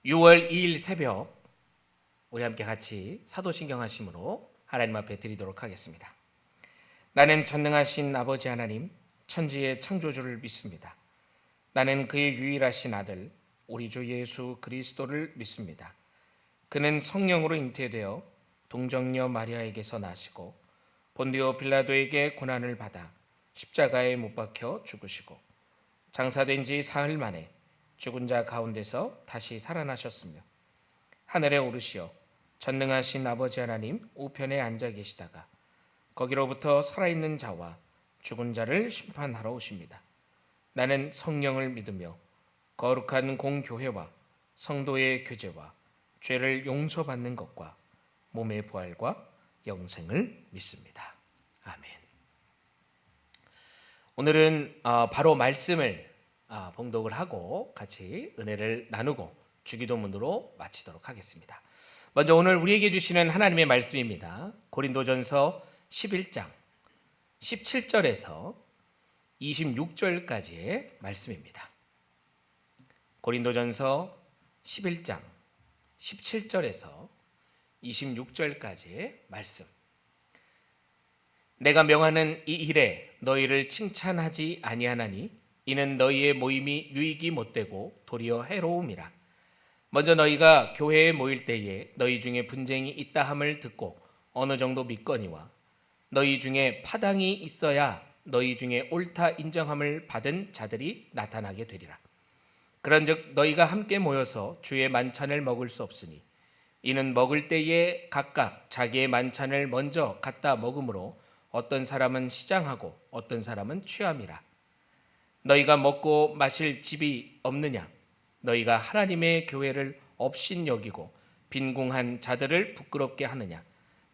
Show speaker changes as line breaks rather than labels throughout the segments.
6월 2일 새벽 우리 함께 같이 사도신경 하심으로 하나님 앞에 드리도록 하겠습니다. 나는 전능하신 아버지 하나님, 천지의 창조주를 믿습니다. 나는 그의 유일하신 아들 우리 주 예수 그리스도를 믿습니다. 그는 성령으로 잉태되어 동정녀 마리아에게서 나시고 본디오 빌라도에게 고난을 받아 십자가에 못 박혀 죽으시고 장사된 지 사흘 만에 죽은 자 가운데서 다시 살아나셨으며 하늘에 오르시어 전능하신 아버지 하나님 우편에 앉아 계시다가 거기로부터 살아있는 자와 죽은 자를 심판하러 오십니다. 나는 성령을 믿으며 거룩한 공교회와 성도의 교제와 죄를 용서받는 것과 몸의 부활과 영생을 믿습니다. 아멘. 오늘은 바로 말씀을 봉독을 하고 같이 은혜를 나누고 주기도문으로 마치도록 하겠습니다. 먼저 오늘 우리에게 주시는 하나님의 말씀입니다. 고린도전서 11장 17절에서 26절까지의 말씀입니다. 고린도전서 11장 17절에서 26절까지의 말씀. 내가 명하는 이 일에 너희를 칭찬하지 아니하나니 이는 너희의 모임이 유익이 못되고 도리어 해로움이라. 먼저 너희가 교회에 모일 때에 너희 중에 분쟁이 있다 함을 듣고 어느 정도 믿거니와 너희 중에 파당이 있어야 너희 중에 옳다 인정함을 받은 자들이 나타나게 되리라. 그런즉 너희가 함께 모여서 주의 만찬을 먹을 수 없으니 이는 먹을 때에 각각 자기의 만찬을 먼저 갖다 먹음으로 어떤 사람은 시장하고 어떤 사람은 취함이라. 너희가 먹고 마실 집이 없느냐? 너희가 하나님의 교회를 업신여기고 빈궁한 자들을 부끄럽게 하느냐?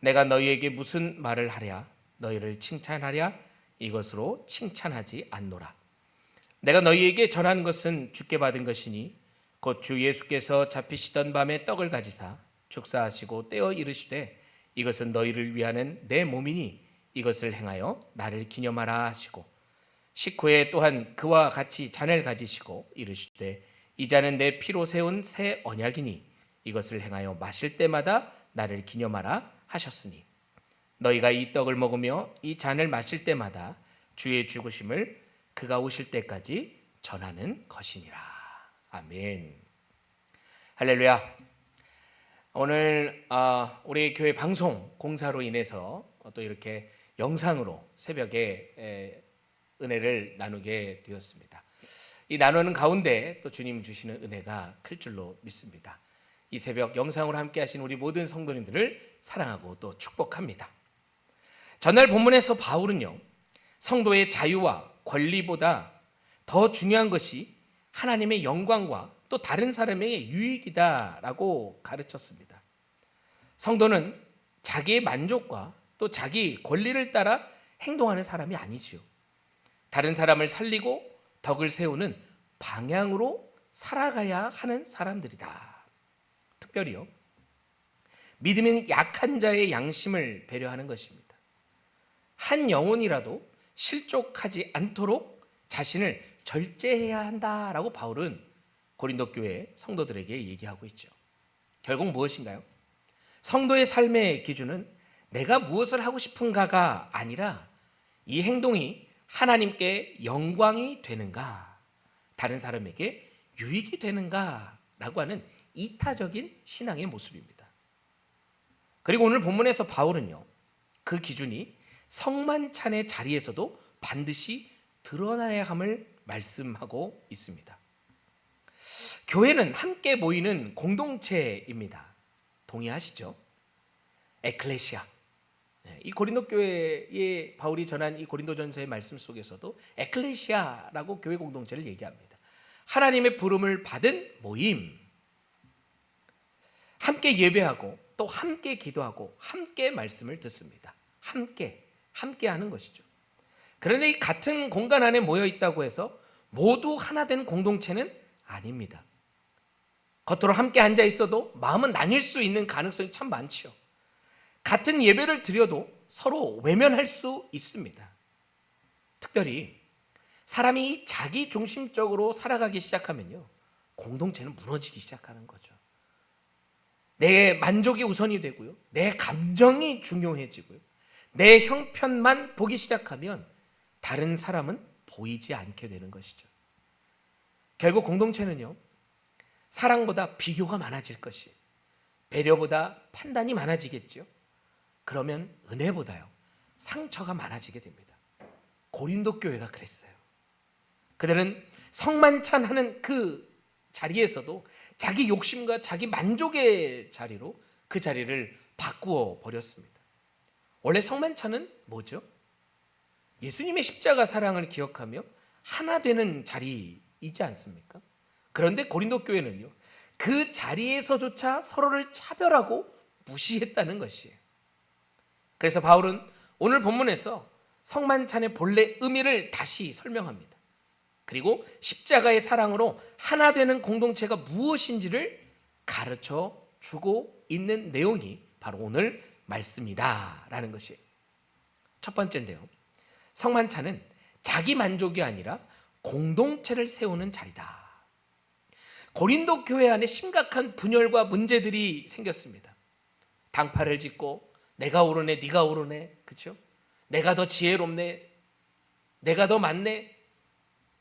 내가 너희에게 무슨 말을 하랴? 너희를 칭찬하랴? 이것으로 칭찬하지 않노라. 내가 너희에게 전한 것은 주께 받은 것이니 곧 주 예수께서 잡히시던 밤에 떡을 가지사 축사하시고 떼어 이르시되 이것은 너희를 위하는 내 몸이니 이것을 행하여 나를 기념하라 하시고 식후에 또한 그와 같이 잔을 가지시고 이르시되 이 잔은 내 피로 세운 새 언약이니 이것을 행하여 마실 때마다 나를 기념하라 하셨으니 너희가 이 떡을 먹으며 이 잔을 마실 때마다 주의 죽으심을 그가 오실 때까지 전하는 것이니라. 아멘. 할렐루야. 오늘 우리 교회 방송 공사로 인해서 또 이렇게 영상으로 새벽에 은혜를 나누게 되었습니다. 이 나누는 가운데 또 주님 주시는 은혜가 클 줄로 믿습니다. 이 새벽 영상으로 함께 하신 우리 모든 성도님들을 사랑하고 또 축복합니다. 전날 본문에서 바울은요, 성도의 자유와 권리보다 더 중요한 것이 하나님의 영광과 또 다른 사람에게 유익이다라고 가르쳤습니다. 성도는 자기의 만족과 또 자기 권리를 따라 행동하는 사람이 아니지요. 다른 사람을 살리고 덕을 세우는 방향으로 살아가야 하는 사람들이다. 특별히요, 믿음은 약한 자의 양심을 배려하는 것입니다. 한 영혼이라도 실족하지 않도록 자신을 절제해야 한다라고 바울은 고린도 교회 성도들에게 얘기하고 있죠. 결국 무엇인가요? 성도의 삶의 기준은 내가 무엇을 하고 싶은가가 아니라 이 행동이 하나님께 영광이 되는가, 다른 사람에게 유익이 되는가라고 하는 이타적인 신앙의 모습입니다. 그리고 오늘 본문에서 바울은요, 그 기준이 성만찬의 자리에서도 반드시 드러나야 함을 말씀하고 있습니다. 교회는 함께 모이는 공동체입니다. 동의하시죠? 에클레시아. 이 고린도 교회에 바울이 전한 이 고린도전서의 말씀 속에서도 에클레시아라고 교회 공동체를 얘기합니다. 하나님의 부름을 받은 모임, 함께 예배하고 또 함께 기도하고 함께 말씀을 듣습니다. 함께 하는 것이죠. 그런데 이 같은 공간 안에 모여 있다고 해서 모두 하나 된 공동체는 아닙니다. 겉으로 함께 앉아 있어도 마음은 나뉠 수 있는 가능성이 참 많지요. 같은 예배를 드려도 서로 외면할 수 있습니다. 특별히 사람이 자기 중심적으로 살아가기 시작하면요, 공동체는 무너지기 시작하는 거죠. 내 만족이 우선이 되고요. 내 감정이 중요해지고요. 내 형편만 보기 시작하면 다른 사람은 보이지 않게 되는 것이죠. 결국 공동체는요, 사랑보다 비교가 많아질 것이에요. 배려보다 판단이 많아지겠죠. 그러면 은혜보다요, 상처가 많아지게 됩니다. 고린도 교회가 그랬어요. 그들은 성만찬하는 그 자리에서도 자기 욕심과 자기 만족의 자리로 그 자리를 바꾸어 버렸습니다. 원래 성만찬은 뭐죠? 예수님의 십자가 사랑을 기억하며 하나 되는 자리이지 않습니까? 그런데 고린도 교회는요, 그 자리에서조차 서로를 차별하고 무시했다는 것이에요. 그래서 바울은 오늘 본문에서 성만찬의 본래 의미를 다시 설명합니다. 그리고 십자가의 사랑으로 하나 되는 공동체가 무엇인지를 가르쳐 주고 있는 내용이 바로 오늘 말씀이다라는 것이에요. 첫 번째인데요, 성만찬은 자기 만족이 아니라 공동체를 세우는 자리다. 고린도 교회 안에 심각한 분열과 문제들이 생겼습니다. 당파를 짓고 내가 옳으네, 네가 옳으네, 그렇죠? 내가 더 지혜롭네, 내가 더 맞네,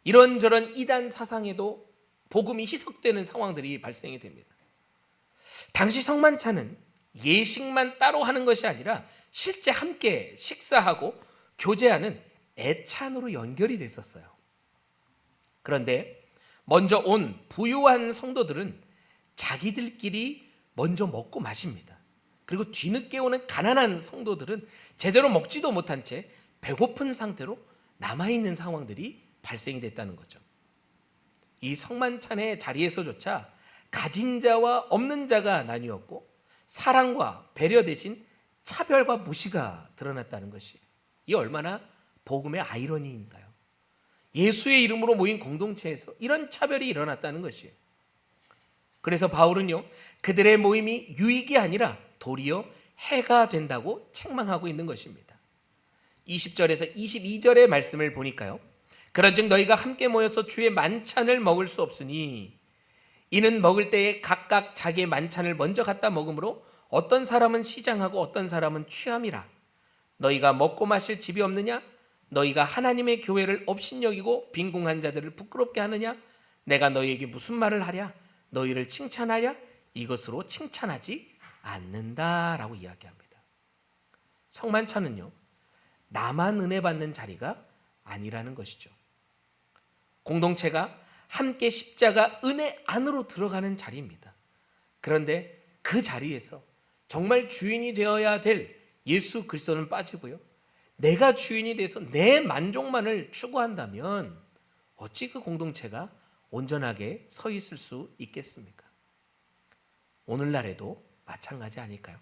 이런저런 이단 사상에도 복음이 희석되는 상황들이 발생이 됩니다. 당시 성만찬은 예식만 따로 하는 것이 아니라 실제 함께 식사하고 교제하는 애찬으로 연결이 됐었어요. 그런데 먼저 온 부유한 성도들은 자기들끼리 먼저 먹고 마십니다. 그리고 뒤늦게 오는 가난한 성도들은 제대로 먹지도 못한 채 배고픈 상태로 남아있는 상황들이 발생이 됐다는 거죠. 이 성만찬의 자리에서조차 가진 자와 없는 자가 나뉘었고 사랑과 배려 대신 차별과 무시가 드러났다는 것이, 이 얼마나 복음의 아이러니인가요? 예수의 이름으로 모인 공동체에서 이런 차별이 일어났다는 것이에요. 그래서 바울은요, 그들의 모임이 유익이 아니라 도리어 해가 된다고 책망하고 있는 것입니다. 20절에서 22절의 말씀을 보니까요, 그런즉 너희가 함께 모여서 주의 만찬을 먹을 수 없으니 이는 먹을 때에 각각 자기의 만찬을 먼저 갖다 먹으므로 어떤 사람은 시장하고 어떤 사람은 취함이라. 너희가 먹고 마실 집이 없느냐? 너희가 하나님의 교회를 업신여기고 빈궁한 자들을 부끄럽게 하느냐? 내가 너희에게 무슨 말을 하랴? 너희를 칭찬하랴? 이것으로 칭찬하지 않는다라고 이야기합니다. 성만찬은요, 나만 은혜 받는 자리가 아니라는 것이죠. 공동체가 함께 십자가 은혜 안으로 들어가는 자리입니다. 그런데 그 자리에서 정말 주인이 되어야 될 예수 그리스도는 빠지고요, 내가 주인이 돼서 내 만족만을 추구한다면 어찌 그 공동체가 온전하게 서 있을 수 있겠습니까? 오늘날에도 마찬가지 아닐까요?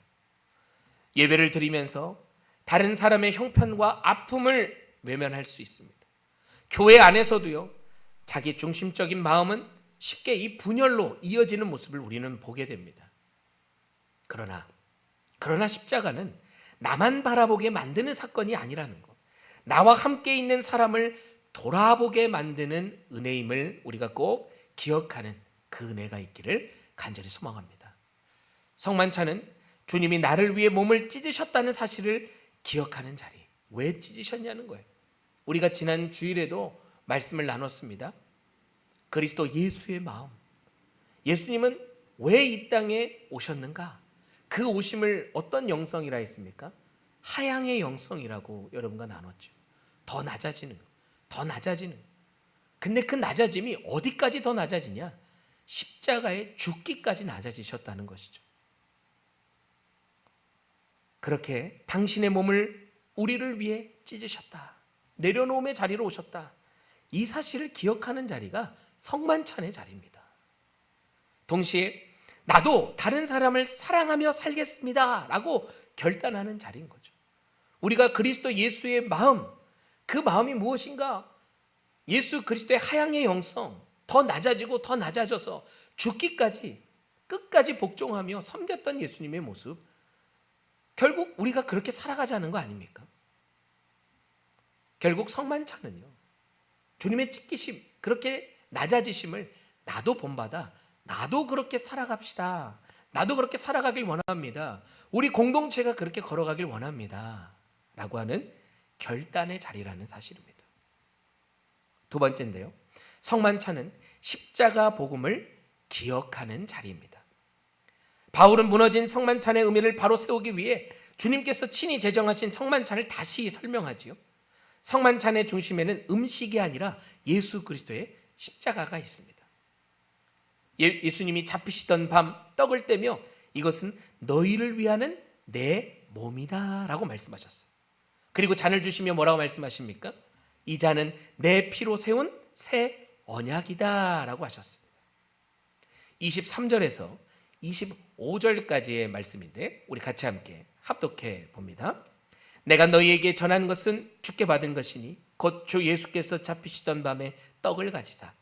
예배를 드리면서 다른 사람의 형편과 아픔을 외면할 수 있습니다. 교회 안에서도요, 자기 중심적인 마음은 쉽게 이 분열로 이어지는 모습을 우리는 보게 됩니다. 그러나 십자가는 나만 바라보게 만드는 사건이 아니라는 것, 나와 함께 있는 사람을 돌아보게 만드는 은혜임을 우리가 꼭 기억하는 그 은혜가 있기를 간절히 소망합니다. 성만찬은 주님이 나를 위해 몸을 찢으셨다는 사실을 기억하는 자리. 왜 찢으셨냐는 거예요. 우리가 지난 주일에도 말씀을 나눴습니다. 그리스도 예수의 마음, 예수님은 왜 이 땅에 오셨는가? 그 오심을 어떤 영성이라 했습니까? 하향의 영성이라고 여러분과 나눴죠. 더 낮아지는, 더 낮아지는. 근데 그 낮아짐이 어디까지 더 낮아지냐? 십자가에 죽기까지 낮아지셨다는 것이죠. 그렇게 당신의 몸을 우리를 위해 찢으셨다, 내려놓음의 자리로 오셨다, 이 사실을 기억하는 자리가 성만찬의 자리입니다. 동시에 나도 다른 사람을 사랑하며 살겠습니다 라고 결단하는 자리인 거죠. 우리가 그리스도 예수의 마음, 그 마음이 무엇인가? 예수 그리스도의 하향의 영성, 더 낮아지고 더 낮아져서 죽기까지 끝까지 복종하며 섬겼던 예수님의 모습, 결국 우리가 그렇게 살아가자는 거 아닙니까? 결국 성만찬은요, 주님의 찢기심, 그렇게 낮아지심을 나도 본받아. 나도 그렇게 살아갑시다. 나도 그렇게 살아가길 원합니다. 우리 공동체가 그렇게 걸어가길 원합니다. 라고 하는 결단의 자리라는 사실입니다. 두 번째인데요. 성만찬은 십자가 복음을 기억하는 자리입니다. 바울은 무너진 성만찬의 의미를 바로 세우기 위해 주님께서 친히 제정하신 성만찬을 다시 설명하지요. 성만찬의 중심에는 음식이 아니라 예수 그리스도의 십자가가 있습니다. 예수님이 잡히시던 밤 떡을 떼며 이것은 너희를 위하는 내 몸이다 라고 말씀하셨어요. 그리고 잔을 주시며 뭐라고 말씀하십니까? 이 잔은 내 피로 세운 새 언약이다 라고 하셨습니다. 23절에서 25절까지의 말씀인데 우리 같이 함께 합독해 봅니다. 내가 너희에게 전한 것은 주께 받은 것이니 곧 주 예수께서 잡히시던 밤에 떡을 가지사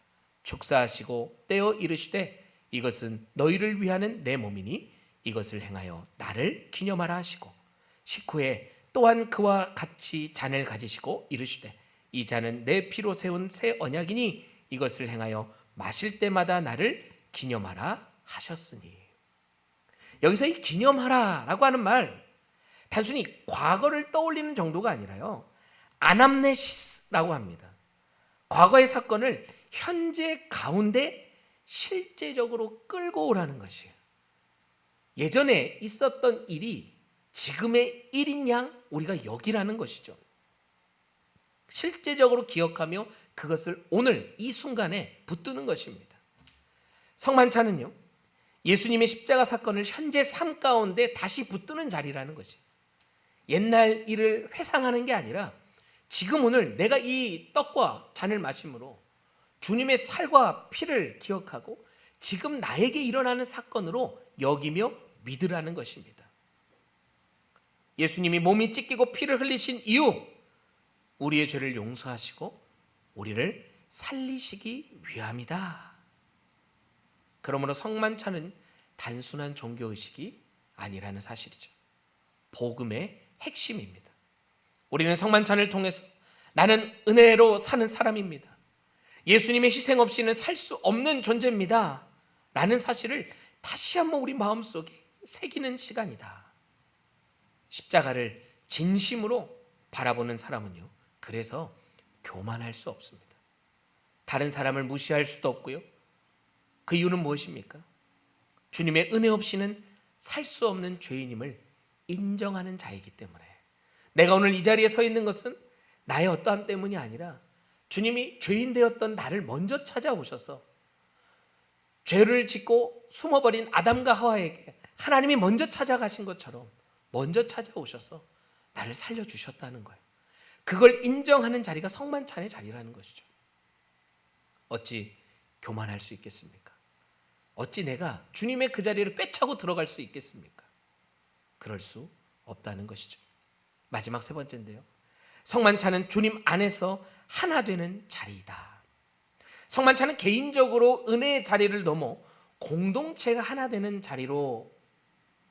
축사하시고 떼어 이르시되 이것은 너희를 위하는 내 몸이니 이것을 행하여 나를 기념하라 하시고 식후에 또한 그와 같이 잔을 가지시고 이르시되 이 잔은 내 피로 세운 새 언약이니 이것을 행하여 마실 때마다 나를 기념하라 하셨으니. 여기서 이 기념하라 라고 하는 말 단순히 과거를 떠올리는 정도가 아니라요, 아남네시스라고 합니다. 과거의 사건을 현재 가운데 실제적으로 끌고 오라는 것이에요. 예전에 있었던 일이 지금의 일인 양 우리가 여기라는 것이죠. 실제적으로 기억하며 그것을 오늘 이 순간에 붙드는 것입니다. 성만찬은요, 예수님의 십자가 사건을 현재 삶 가운데 다시 붙드는 자리라는 것이에요. 옛날 일을 회상하는 게 아니라 지금 오늘 내가 이 떡과 잔을 마심으로 주님의 살과 피를 기억하고 지금 나에게 일어나는 사건으로 여기며 믿으라는 것입니다. 예수님이 몸이 찢기고 피를 흘리신 이유, 우리의 죄를 용서하시고 우리를 살리시기 위함이다. 그러므로 성만찬은 단순한 종교의식이 아니라는 사실이죠. 복음의 핵심입니다. 우리는 성만찬을 통해서 나는 은혜로 사는 사람입니다. 예수님의 희생 없이는 살 수 없는 존재입니다. 라는 사실을 다시 한번 우리 마음속에 새기는 시간이다. 십자가를 진심으로 바라보는 사람은요, 그래서 교만할 수 없습니다. 다른 사람을 무시할 수도 없고요. 그 이유는 무엇입니까? 주님의 은혜 없이는 살 수 없는 죄인임을 인정하는 자이기 때문에. 내가 오늘 이 자리에 서 있는 것은 나의 어떠함 때문이 아니라 주님이 죄인 되었던 나를 먼저 찾아오셔서 죄를 짓고 숨어버린 아담과 하와에게 하나님이 먼저 찾아가신 것처럼 먼저 찾아오셔서 나를 살려주셨다는 거예요. 그걸 인정하는 자리가 성만찬의 자리라는 것이죠. 어찌 교만할 수 있겠습니까? 어찌 내가 주님의 그 자리를 꿰차고 들어갈 수 있겠습니까? 그럴 수 없다는 것이죠. 마지막 세 번째인데요, 성만찬은 주님 안에서 하나 되는 자리이다. 성만찬은 개인적으로 은혜의 자리를 넘어 공동체가 하나 되는 자리로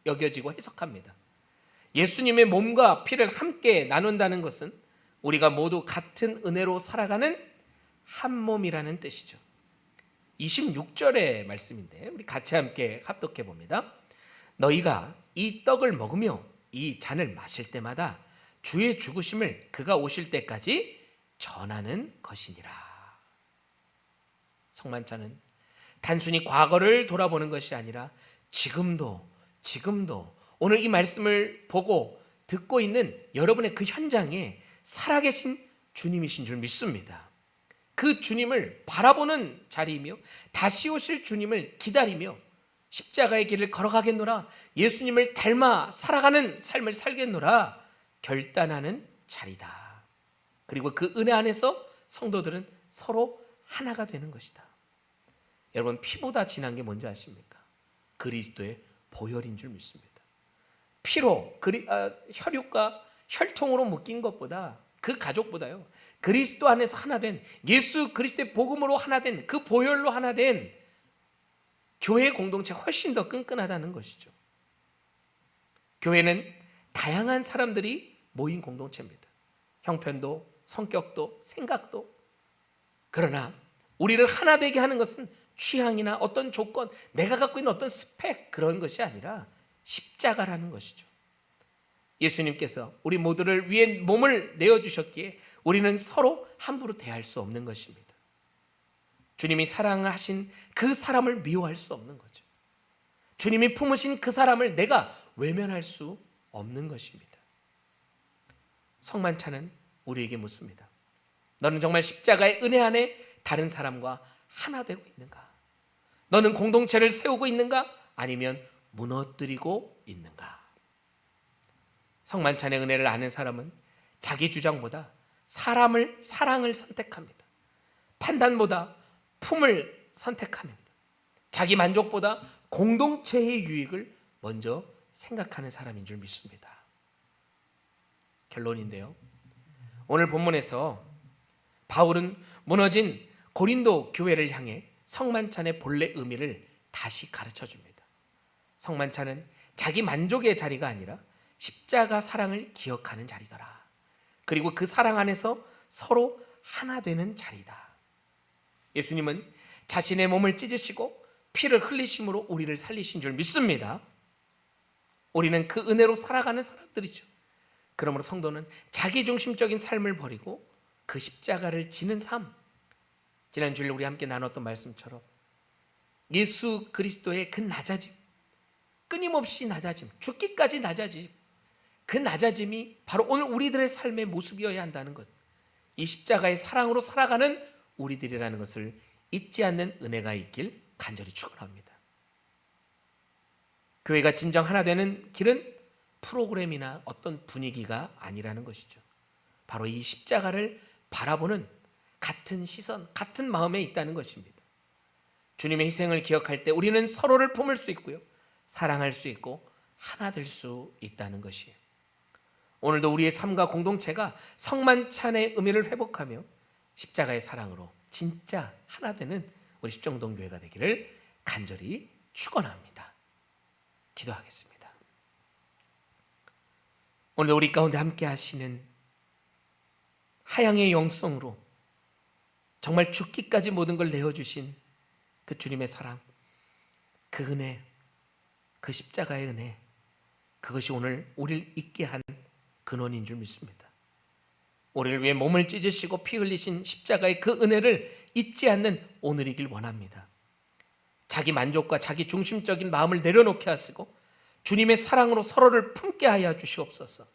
여겨지고 해석합니다. 예수님의 몸과 피를 함께 나눈다는 것은 우리가 모두 같은 은혜로 살아가는 한 몸이라는 뜻이죠. 26절의 말씀인데 우리 같이 함께 합독해 봅니다. 너희가 이 떡을 먹으며 이 잔을 마실 때마다 주의 죽으심을 그가 오실 때까지 전하는 것이니라. 성만찬은 단순히 과거를 돌아보는 것이 아니라 지금도 오늘 이 말씀을 보고 듣고 있는 여러분의 그 현장에 살아계신 주님이신 줄 믿습니다. 그 주님을 바라보는 자리이며 다시 오실 주님을 기다리며 십자가의 길을 걸어가겠노라, 예수님을 닮아 살아가는 삶을 살겠노라 결단하는 자리다. 그리고 그 은혜 안에서 성도들은 서로 하나가 되는 것이다. 여러분, 피보다 진한 게 뭔지 아십니까? 그리스도의 보혈인 줄 믿습니다. 피로 혈육과 혈통으로 묶인 것보다, 그 가족보다요, 그리스도 안에서 하나 된, 예수 그리스도의 복음으로 하나 된, 그 보혈로 하나 된 교회 공동체가 훨씬 더 끈끈하다는 것이죠. 교회는 다양한 사람들이 모인 공동체입니다. 형편도, 성격도, 생각도. 그러나 우리를 하나 되게 하는 것은 취향이나 어떤 조건, 내가 갖고 있는 어떤 스펙, 그런 것이 아니라 십자가라는 것이죠. 예수님께서 우리 모두를 위해 몸을 내어주셨기에 우리는 서로 함부로 대할 수 없는 것입니다. 주님이 사랑하신 그 사람을 미워할 수 없는 거죠. 주님이 품으신 그 사람을 내가 외면할 수 없는 것입니다. 성만찬은 우리에게 묻습니다. 너는 정말 십자가의 은혜 안에 다른 사람과 하나 되고 있는가? 너는 공동체를 세우고 있는가? 아니면 무너뜨리고 있는가? 성만찬의 은혜를 아는 사람은 자기 주장보다 사랑을 선택합니다. 판단보다 품을 선택합니다. 자기 만족보다 공동체의 유익을 먼저 생각하는 사람인 줄 믿습니다. 결론인데요, 오늘 본문에서 바울은 무너진 고린도 교회를 향해 성만찬의 본래 의미를 다시 가르쳐 줍니다. 성만찬은 자기 만족의 자리가 아니라 십자가 사랑을 기억하는 자리더라. 그리고 그 사랑 안에서 서로 하나 되는 자리다. 예수님은 자신의 몸을 찢으시고 피를 흘리심으로 우리를 살리신 줄 믿습니다. 우리는 그 은혜로 살아가는 사람들이죠. 그러므로 성도는 자기중심적인 삶을 버리고 그 십자가를 지는 삶, 지난 주일 우리 함께 나눴던 말씀처럼 예수 그리스도의 그 낮아짐, 끊임없이 낮아짐, 죽기까지 낮아짐, 그 낮아짐이 바로 오늘 우리들의 삶의 모습이어야 한다는 것, 이 십자가의 사랑으로 살아가는 우리들이라는 것을 잊지 않는 은혜가 있길 간절히 축원합니다. 교회가 진정 하나 되는 길은 프로그램이나 어떤 분위기가 아니라는 것이죠. 바로 이 십자가를 바라보는 같은 시선, 같은 마음에 있다는 것입니다. 주님의 희생을 기억할 때 우리는 서로를 품을 수 있고요, 사랑할 수 있고 하나 될 수 있다는 것이에요. 오늘도 우리의 삶과 공동체가 성만찬의 의미를 회복하며 십자가의 사랑으로 진짜 하나 되는 우리 십정동교회가 되기를 간절히 축원합니다. 기도하겠습니다. 오늘도 우리 가운데 함께 하시는 하양의 영성으로 정말 죽기까지 모든 걸 내어주신 그 주님의 사랑, 그 은혜, 그 십자가의 은혜, 그것이 오늘 우리를 있게 한 근원인 줄 믿습니다. 우리를 위해 몸을 찢으시고 피 흘리신 십자가의 그 은혜를 잊지 않는 오늘이길 원합니다. 자기 만족과 자기 중심적인 마음을 내려놓게 하시고 주님의 사랑으로 서로를 품게 하여 주시옵소서.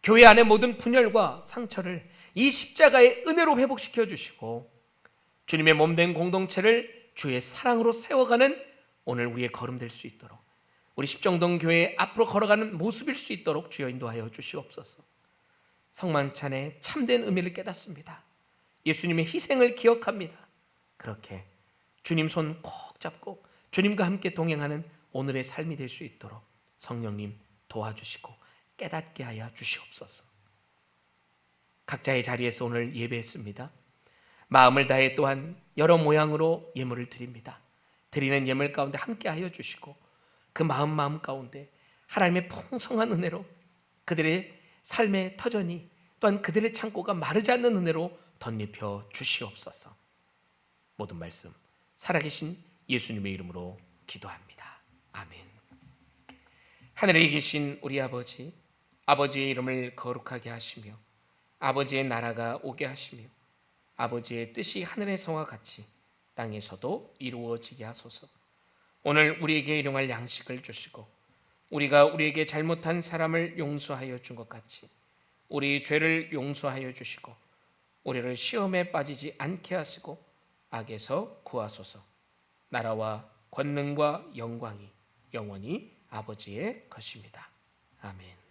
교회 안의 모든 분열과 상처를 이 십자가의 은혜로 회복시켜 주시고 주님의 몸된 공동체를 주의 사랑으로 세워가는 오늘 우리의 걸음 될 수 있도록, 우리 십정동 교회 앞으로 걸어가는 모습일 수 있도록 주여 인도하여 주시옵소서. 성만찬의 참된 의미를 깨닫습니다. 예수님의 희생을 기억합니다. 그렇게 주님 손 꼭 잡고 주님과 함께 동행하는 오늘의 삶이 될 수 있도록 성령님 도와주시고 깨닫게 하여 주시옵소서. 각자의 자리에서 오늘 예배했습니다. 마음을 다해 또한 여러 모양으로 예물을 드립니다. 드리는 예물 가운데 함께 하여 주시고 그 마음 가운데 하나님의 풍성한 은혜로 그들의 삶의 터전이, 또한 그들의 창고가 마르지 않는 은혜로 덧입혀 주시옵소서. 모든 말씀 살아계신 예수님의 이름으로 기도합니다. 아멘. 하늘에 계신 우리 아버지, 아버지의 이름을 거룩하게 하시며 아버지의 나라가 오게 하시며 아버지의 뜻이 하늘에서와 같이 땅에서도 이루어지게 하소서. 오늘 우리에게 일용할 양식을 주시고 우리가 우리에게 잘못한 사람을 용서하여 준 것 같이 우리 죄를 용서하여 주시고 우리를 시험에 빠지지 않게 하시고 악에서 구하소서. 나라와 권능과 영광이 영원히 아버지의 것입니다. 아멘.